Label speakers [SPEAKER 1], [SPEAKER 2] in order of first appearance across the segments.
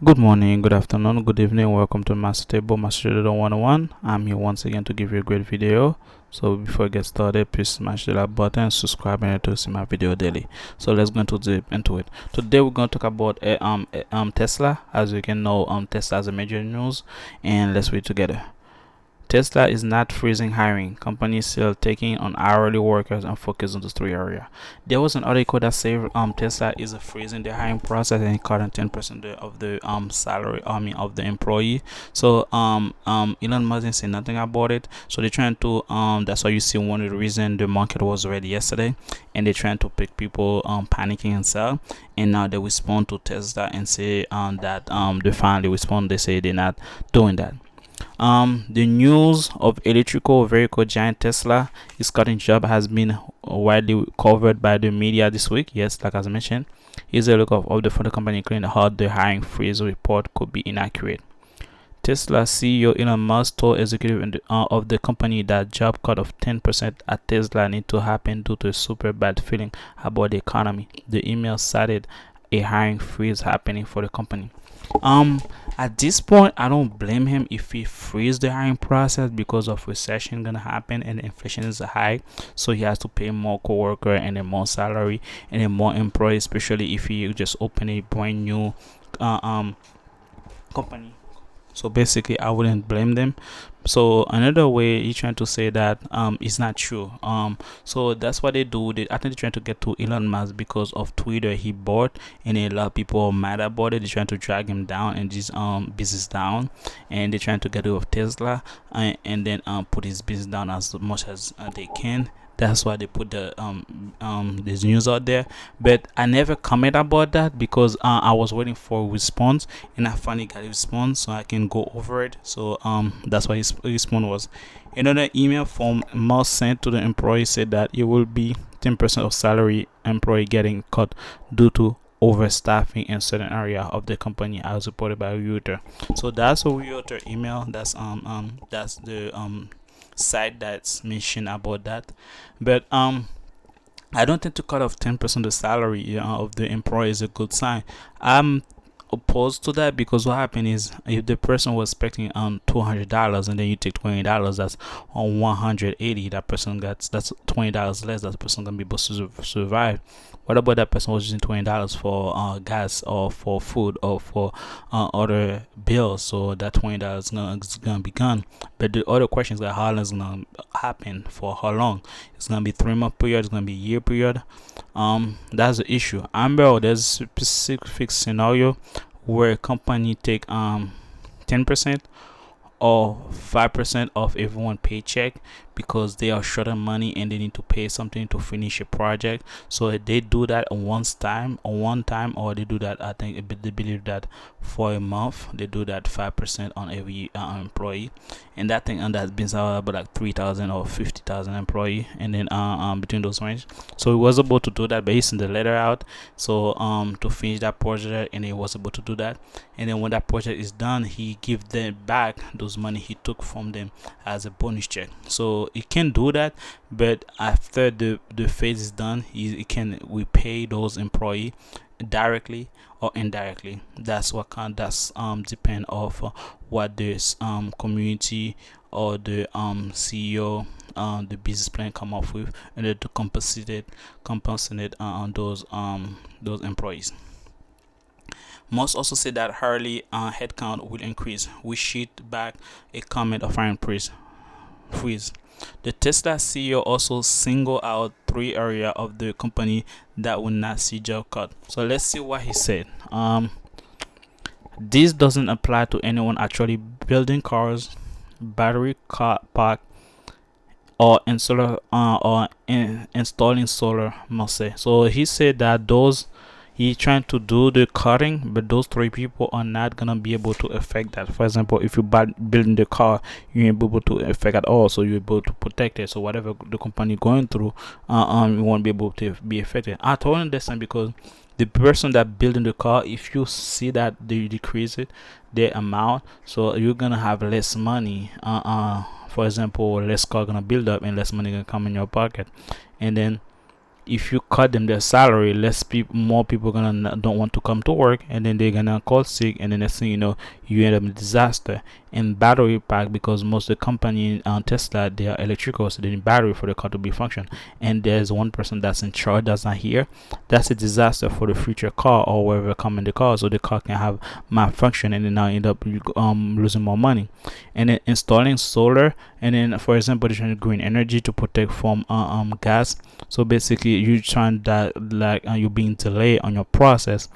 [SPEAKER 1] Good morning, good afternoon, good evening. Welcome to Master Table, Master Trader 101. I'm here once again to give you a great video. So before I get started, please smash the like button, subscribe, and to see my video daily. So let's go into it. Today we're going to talk about Tesla. As you can know, Tesla is a major news, and let's read together. Tesla is not freezing hiring. Companies still taking on hourly workers and focus on those three areas. There was an article that said Tesla is freezing the hiring process and cutting 10% of the salary of the employee. So Elon Musk didn't say nothing about it. So they're trying to that's why you see one of the reason the market was ready yesterday, and they're trying to pick people panicking and sell. And now they respond to Tesla and say that they finally respond. They say they're not doing that. The news of electrical vehicle giant Tesla is cutting job has been widely covered by the media this week. Yes, like as I mentioned, is a look of the for the company, including how the hiring freeze report could be inaccurate. Tesla CEO Elon Musk told executives of the company that job cut of 10% at Tesla need to happen due to a super bad feeling about the economy. The email cited a hiring freeze happening for the company. Um, at this point, I don't blame him if he frees the hiring process because of recession gonna happen and inflation is high, so he has to pay more coworker and then more salary and then more employees, especially if he just open a brand new uh, um company. So basically, I wouldn't blame them. So another way he's trying to say that it's not true. So that's what they do. I think they're trying to get to Elon Musk because of Twitter he bought, and a lot of people are mad about it. They're trying to drag him down and this business down, and they're trying to get rid of Tesla and then put his business down as much as they can. That's why they put the this news out there, but I never comment about that because I was waiting for a response, and I finally got a response, so I can go over it. So that's why his response was another email from Musk sent to the employee said that it will be 10% of salary employee getting cut due to overstaffing in certain area of the company, as reported by Reuters. So that's a Reuters email. That's the site that's mentioned about that. But I don't think to cut off 10% of the salary, of the employee is a good sign. I'm opposed to that because what happened is if the person was expecting $200 and then you take $20, that's on 180. That person gets that's $20 less. That person gonna be able to survive. What about that person was using $20 for gas or for food or for other bills? So that $20 is gonna be gone. But the other question is that how long is gonna happen, for how long? It's gonna be 3 month period. It's gonna be year period. That's the issue. Amber, there's a specific scenario where a company take 10% or 5% of everyone paycheck because they are short on money and they need to pay something to finish a project. So they do that one time, or they do that, I think they believe that for a month they do that 5% on every employee, and that thing and that brings out about like 3,000 or 50,000 employee, and then between those range. So he was able to do that based on the letter out, so to finish that project, and he was able to do that. And then when that project is done, he give them back those money he took from them as a bonus check. So he can do that, but after the phase is done, he can repay those employee directly or indirectly. That's what that's depend of what this community or the CEO, the business plan come up with in order to compensate on those employees. Must also say that Harley headcount will increase. We sheet back a comment of Iron Freeze. The Tesla CEO also singled out three areas of the company that will not see job cut. So let's see what he said. This doesn't apply to anyone actually building cars, battery car park, or installing solar. Must say. So he said that those he's trying to do the cutting, but those three people are not gonna be able to affect that. For example, if you building the car, you ain't able to affect at all, so you're able to protect it. So whatever the company going through, you won't be able to be affected. I totally understand because the person that building the car, if you see that they decrease it, the amount, so you're gonna have less money. For example, less car gonna build up and less money gonna come in your pocket, and then if you cut them their salary, more people don't want to come to work, and then they're gonna call sick, and the next thing you know, you end up in disaster. And battery pack, because most of the company Tesla, they are electrical, so they need battery for the car to be function, and there's one person that's in charge that's not here. That's a disaster for the future car, or wherever come in the car, so the car can have malfunction, and then now end up losing more money. And then installing solar, and then for example they're trying to green energy to protect from gas. So basically you trying that, like you're being delayed on your process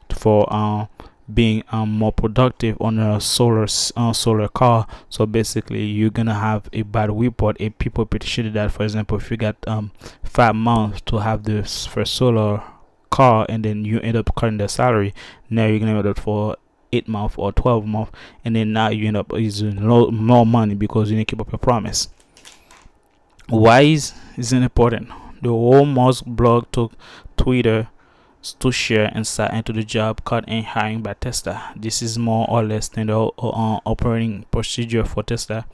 [SPEAKER 1] for being more productive on a solar car. So basically you're gonna have a bad report if people appreciate that. For example, if you got 5 months to have this for solar car, and then you end up cutting the salary, now you're gonna end up for 8 months or 12 months, and then now you end up using more money because you didn't keep up your promise. Why is it important? The whole Musk blog took Twitter to share insight into the job cut and hiring by Tesla. This is more or less standard operating procedure for Tesla.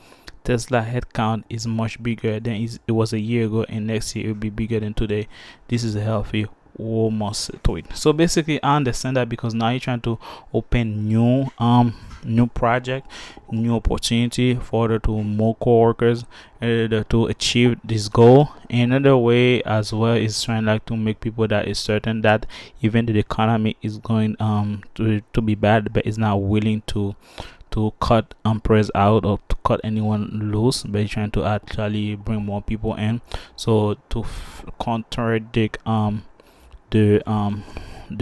[SPEAKER 1] Tesla headcount is much bigger than it was a year ago, and next year it will be bigger than today. This is a healthy almost tweet. So basically I understand that, because now you're trying to open new project, new opportunity for to more co-workers to achieve this goal. Another way as well is trying like to make people that is certain that even the economy is going to be bad, but is not willing to cut employees out or to cut anyone loose, but trying to actually bring more people in, so to contradict the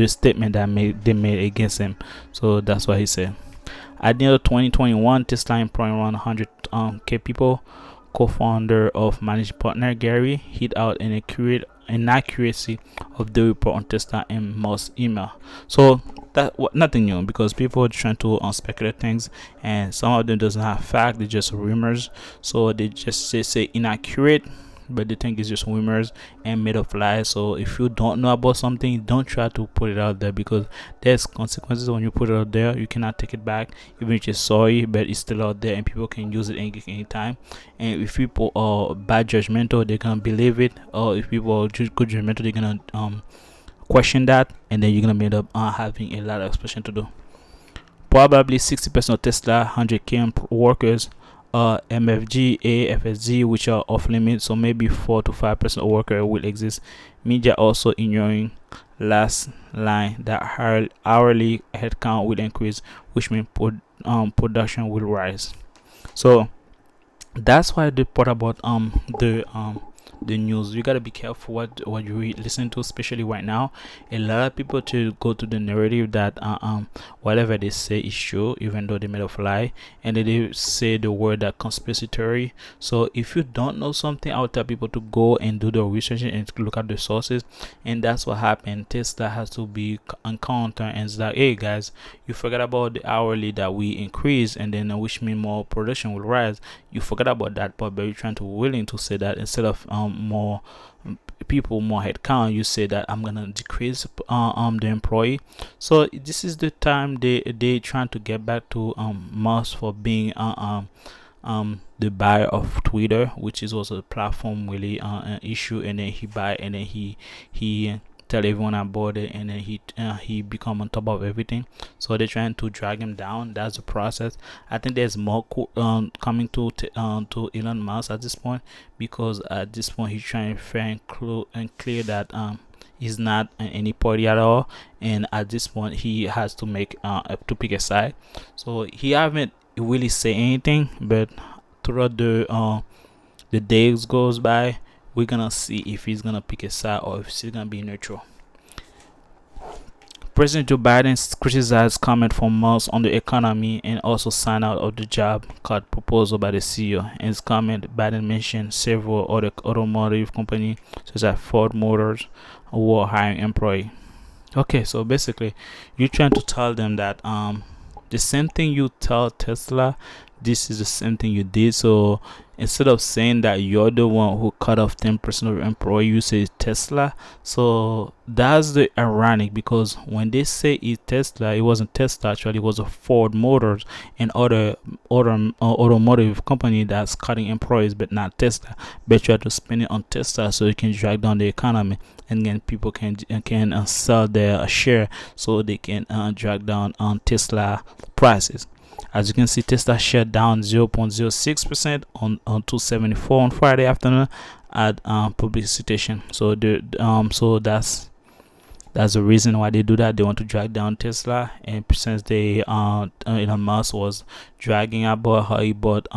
[SPEAKER 1] statement that they made against him. So that's what he said. At the end of 2021, Tesla employing around 100k people. Co-founder of managing partner Gary hit out an inaccuracy of the report on Tesla in Musk's email. So that nothing new, because people are trying to speculate things, and some of them doesn't have fact, they're just rumors. So they just say inaccurate, but the thing is just rumors and made of lies. So if you don't know about something, don't try to put it out there, because there's consequences when you put it out there. You cannot take it back, even if you're sorry, but it's still out there and people can use it any time. And if people are bad judgmental, they're gonna believe it, or if people are just good judgmental, they're gonna question that, and then you're gonna end up having a lot of explanation to do. Probably 60% of Tesla 100k workers MFG, AFSG, which are off limits, so maybe 4 to 5% of worker will exist. Media also ignoring last line that hourly headcount will increase, which means production will rise. So that's why the part about the news, you gotta be careful what you listen to, especially right now. A lot of people to go to the narrative that whatever they say is true, even though they made of lie, and they say the word that conspiracy theory. So if you don't know something, I would tell people to go and do the research and look at the sources. And that's what happened. Tesla has to be encountered, and it's like, hey guys, you forgot about the hourly that we increase, and then which means more production will rise. You forgot about that part, but you're trying to willing to say that instead of more people, more headcount, you say that I'm gonna decrease the employee. So this is the time they trying to get back to Musk for being the buyer of Twitter, which is also a platform really an issue, and then he buy, and then he tell everyone about it, and then he become on top of everything. So they're trying to drag him down. That's the process. I think there's more coming to Elon Musk at this point, because at this point he's trying fair and clear that he's not in any party at all, and at this point he has to make to pick a side. So he haven't really say anything, but throughout the days goes by, we're gonna see if he's gonna pick a side or if he's gonna be neutral. President Joe Biden criticized comment from Musk on the economy and also signed out of the job cut proposal by the CEO. In his comment, Biden mentioned several other automotive companies such as Ford Motors who are hiring employees. Okay, so basically you're trying to tell them that the same thing you tell Tesla, this is the same thing you did. So instead of saying that you're the one who cut off 10% of your employee, you say Tesla. So that's the ironic, because when they say it's Tesla, it wasn't Tesla, actually it was a Ford Motors and other automotive company that's cutting employees, but not Tesla. But you have to spend it on Tesla so you can drag down the economy. and then people can sell their share, so they can drag down on Tesla prices. As you can see, Tesla share down 0.06% on 274 on Friday afternoon at public citation. So so that's the reason why they do that. They want to drag down Tesla, and since they Elon Musk was dragging about how he bought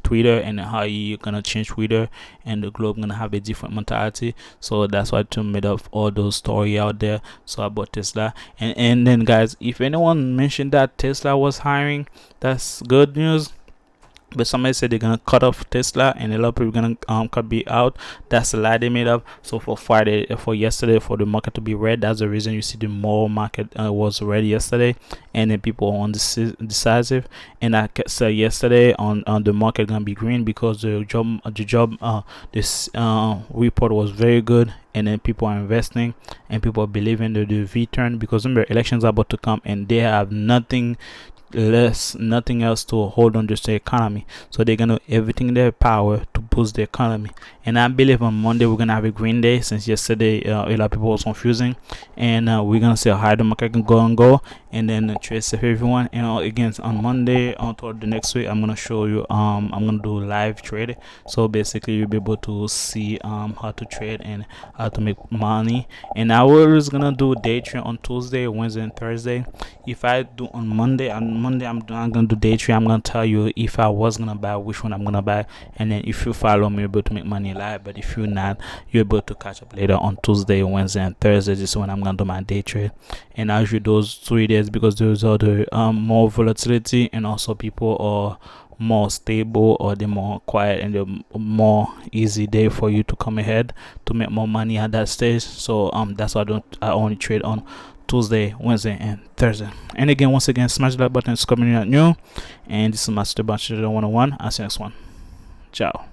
[SPEAKER 1] Twitter, and how you gonna change Twitter, and the globe gonna have a different mentality. So that's why to made up all those story out there. So about Tesla, and then guys, if anyone mentioned that Tesla was hiring, that's good news. But somebody said they're gonna cut off Tesla, and a lot of people gonna cut be out. That's the lie they made up. So for Friday, for yesterday, for the market to be red, that's the reason you see the more market was red yesterday, and then people are indecisive. And I said yesterday on the market gonna be green, because the job this report was very good, and then people are investing, and people are believing the return, because remember, elections are about to come, and they have nothing else to hold on, just the economy. So they're gonna do everything in their power to boost the economy. And I believe on Monday we're gonna have a green day, since yesterday a lot of people was confusing, and we're gonna see how the market can go, and then trade safe everyone. And again, on Monday toward the next week, I'm gonna show you I'm gonna do live trade. So basically you'll be able to see how to trade and how to make money. And I was gonna do day trade on Tuesday, Wednesday, and Thursday. If I do on Monday I'm gonna do day trade. I'm gonna tell you if I was gonna buy, which one I'm gonna buy, and then if you follow me, you're able to make money live. But if you're not, you're able to catch up later on Tuesday, Wednesday, and Thursday. This is when I'm gonna do my day trade. And I usually those 3 days, because those are the more volatility, and also people are more stable, or they're more quiet, and they're more easy day for you to come ahead to make more money at that stage. So that's why I only trade on Tuesday, Wednesday, and Thursday. And again, once again, smash that button, it's coming out new. And this is Master Bachelor 101. I'll see you next one. Ciao.